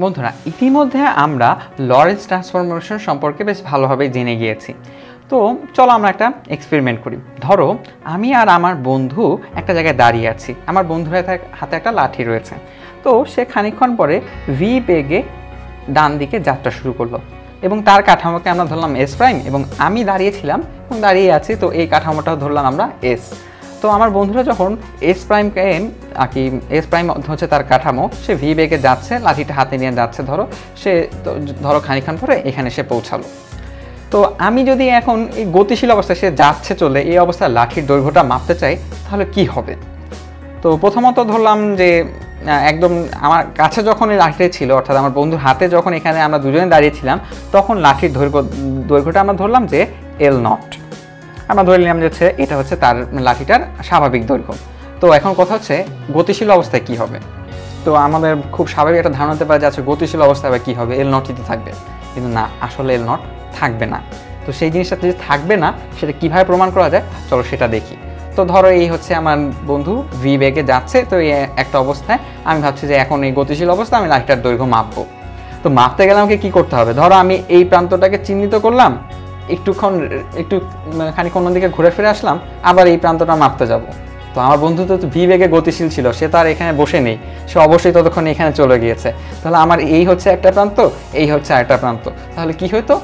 বন্ধুরা, ইতিমধ্যে আমরা লরেন্স ট্রান্সফরমেশন সম্পর্কে বেশ ভালোভাবে জেনে গিয়েছি। তো চলো আমরা একটা এক্সপেরিমেন্ট করি। ধরো আমি আর আমার বন্ধু একটা জায়গায় দাঁড়িয়ে আছি, আমার বন্ধুর হাতে একটা লাঠি রয়েছে। তো সে খানিকক্ষণ পরে ভি বেগে ডান দিকে যাত্রা শুরু করলো এবং তার কাঠামোকে আমরা ধরলাম এস প্রাইম, এবং আমি দাঁড়িয়েছিলাম এবং দাঁড়িয়ে আছি, তো এই কাঠামোটাও ধরলাম আমরা এস। তো আমার বন্ধুরা যখন এস প্রাইমকে কি এস প্রাইম হচ্ছে তার কাঠামো, সে ভি বেগে যাচ্ছে, লাঠিটা হাতে নিয়ে যাচ্ছে, ধরো খানিকক্ষণ পরে এখানে সে পৌঁছালো। তো আমি যদি এখন এই গতিশীল অবস্থায় সে যাচ্ছে চলে, এই অবস্থায় লাঠির দৈর্ঘ্যটা মাপতে চাই, তাহলে কি হবে? তো প্রথমত ধরলাম যে একদম আমার কাছে যখন এই লাঠিটা ছিল, অর্থাৎ আমার বন্ধুর হাতে যখন এখানে আমরা দুজনে দাঁড়িয়েছিলাম, তখন লাঠির দৈর্ঘ্যটা আমরা ধরলাম যে এল নট। আমরা ধরে নিলাম যে এটা হচ্ছে তার লাঠিটার স্বাভাবিক দৈর্ঘ্য। তো এখন কথা হচ্ছে গতিশীল অবস্থায় কি হবে। তো আমাদের খুব স্বাভাবিক একটা ধারণা হতে পারে যে আচ্ছা গতিশীল অবস্থায় কী হবে, এল নটই থাকবে। কিন্তু না, আসলে এল নট থাকবে না। তো সেই জিনিসটা যে থাকবে না সেটা কীভাবে প্রমাণ করা যায়, চলো সেটা দেখি। তো ধরো এই হচ্ছে আমার বন্ধু ভি বেগে যাচ্ছে, তো এই একটা অবস্থায় আমি ভাবছি যে এখন এই গতিশীল অবস্থা আমি লাঠিটার দৈর্ঘ্য মাপবো। তো মাপতে গেলে আমাকে কী করতে হবে? ধরো আমি এই প্রান্তটাকে চিহ্নিত করলাম, একটু খানিক অন্যদিকে ঘুরে ফিরে আসলাম, আবার এই প্রান্তটা মাপতে যাব। তো আমার বন্ধু তো ভি বেগে গতিশীল ছিল, সে তো আর এখানে বসে নেই, সে অবশ্যই ততক্ষণ এখানে চলে গিয়েছে। তাহলে আমার এই হচ্ছে একটা প্রান্ত, এই হচ্ছে আরেকটা প্রান্ত। তাহলে কি হতো?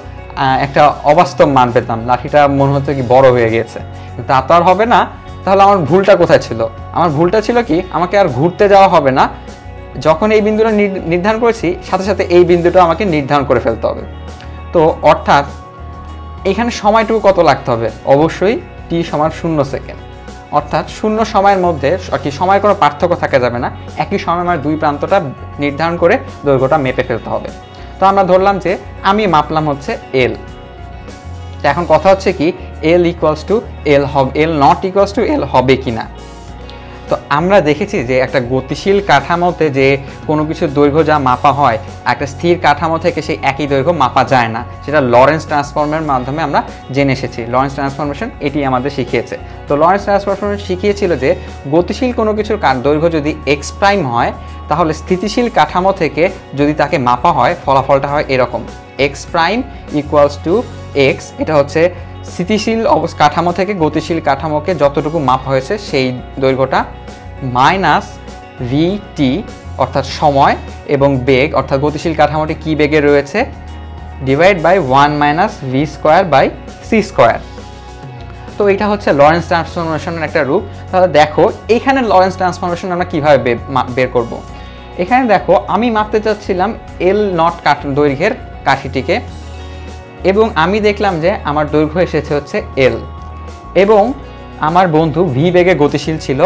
একটা অবাস্তব মান পেতাম, লাঠিটা মনে হতো কি বড় হয়ে গিয়েছে। কিন্তু তা তো আর হবে না। তাহলে আমার ভুলটা কোথায় ছিল? আমার ভুলটা ছিল কি, আমাকে আর ঘুরতে যাওয়া হবে না। যখন এই বিন্দুটা নির্ধারণ করেছি, সাথে সাথে এই বিন্দুটা আমাকে নির্ধারণ করে ফেলতে হবে। তো অর্থাৎ এখানে সময়টুকু কত লাগতে হবে? অবশ্যই টি সমান 0 সেকেন্ড। অর্থাৎ 0 সময়ের মধ্যে কি সময়ের কোনো পার্থক্য থাকা যাবে না, একই সময় আমার দুই প্রান্তটা নির্ধারণ করে দৈর্ঘ্যটা মেপে ফেলতে হবে। তো আমরা ধরলাম যে আমি মাপলাম হচ্ছে এল। তো এখন কথা হচ্ছে কি, এল ইকুয়ালস টু এল হবে, এল নট ইকুয়ালস টু এল হবে কি না। তো আমরা দেখেছি যে একটা গতিশীল কাঠামোতে যে কোনো কিছুর দৈর্ঘ্য যা মাপা হয়, একটা স্থির কাঠামো থেকে সেই একই দৈর্ঘ্য মাপা যায় না। সেটা লরেন্স ট্রান্সফর্মের মাধ্যমে আমরা জেনে এসেছি। লরেন্স ট্রান্সফরমেশন এটি আমাদের শিখিয়েছে। তো লরেন্স ট্রান্সফরমেশন শিখিয়েছিল যে গতিশীল কোনো কিছুর দৈর্ঘ্য যদি এক্স প্রাইম হয়, তাহলে স্থিতিশীল কাঠামো থেকে যদি তাকে মাপা হয়, ফলাফলটা হয় এরকম, x prime equals to x. এটা হচ্ছে স্থিতিশীল কাঠামো থেকে গতিশীল কাঠামোকে যতটুকু মাপ হয়েছে সেই দৈর্ঘ্যটা, মাইনাস ভি টি অর্থাৎ সময় এবং বেগ, অর্থাৎ গতিশীল কাঠামোটি কী বেগে রয়েছে, divide by 1 minus V square by C square. তো এটা হচ্ছে লরেন্স ট্রান্সফরমেশনের একটা রূপ। তাহলে দেখো এইখানে লরেন্স ট্রান্সফরমেশন আমরা কীভাবে বের করব। এখানে দেখো আমি মাপতে চাচ্ছিলাম এল নট দৈর্ঘ্যের কাঠিটিকে, এবং আমি দেখলাম যে আমার দৈর্ঘ্য এসেছে হচ্ছে এল, এবং আমার বন্ধু ভি বেগে গতিশীল ছিল।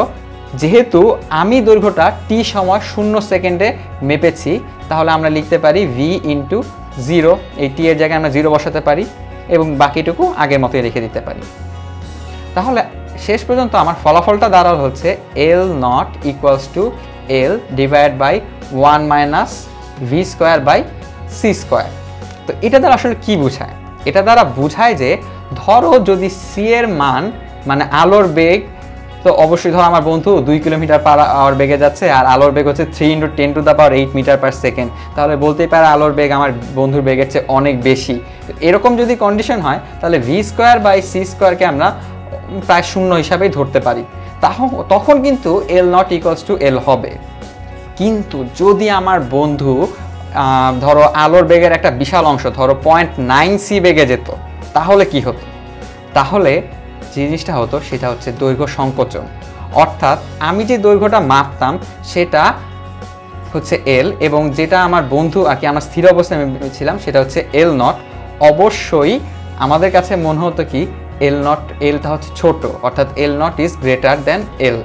যেহেতু আমি দৈর্ঘ্যটা টি সময় 0 সেকেন্ডে মেপেছি, তাহলে আমরা লিখতে পারি ভি ইন্টু 0, এই টি এর জায়গায় আমরা 0 বসাতে পারি এবং বাকিটুকু আগের মতোই রেখে দিতে পারি। তাহলে শেষ পর্যন্ত আমার ফলাফলটা দাঁড়াল হচ্ছে L not equals to L divide by 1 minus V square by C square. তো এটা দ্বারা আসলে কি বোঝায়? এটা দ্বারা বোঝায় যে ধরো যদি সি এর মান মানে আলোর বেগ, তো অবশ্যই ধরো আমার বন্ধু 2 কিলোমিটার/আওয়ার বেগে যাচ্ছে, আর আলোর বেগ হচ্ছে 3 × 10⁸ মিটার পার সেকেন্ড। তাহলে বলতেই পারে আলোর বেগ আমার বন্ধুর বেগের চেয়ে অনেক বেশি। এরকম যদি কন্ডিশন হয়, তাহলে ভি স্কোয়ার বাই সি স্কোয়ারকে আমরা প্রায় 0 হিসাবেই ধরতে পারি। তখন কিন্তু এল নট ইকুয়ালস টু এল হবে। কিন্তু যদি আমার বন্ধু ধরো আলোর বেগের একটা বিশাল অংশ, ধরো 0.9 সি বেগে যেত, তাহলে কি হতো? তাহলে যে জিনিসটা হতো সেটা হচ্ছে দৈর্ঘ্য সংকোচন। অর্থাৎ আমি যে দৈর্ঘ্যটা মাপতাম সেটা হচ্ছে এল, এবং যেটা আমার বন্ধু আমরা স্থির অবস্থায় মেপেছিলাম সেটা হচ্ছে এল নট। অবশ্যই আমাদের কাছে মনে হতো কি এলটা হচ্ছে ছোট, অর্থাৎ এল নট ইজ গ্রেটার দ্যান এল।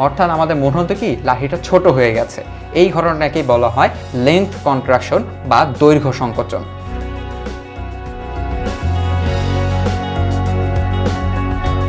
অর্থাৎ আমাদের মনে হতো কি লাঠিটা ছোট হয়ে গেছে। এই ঘটনাটাকেই বলা হয় লেন্থ কন্ট্রাকশন বা দৈর্ঘ্য সংকোচন।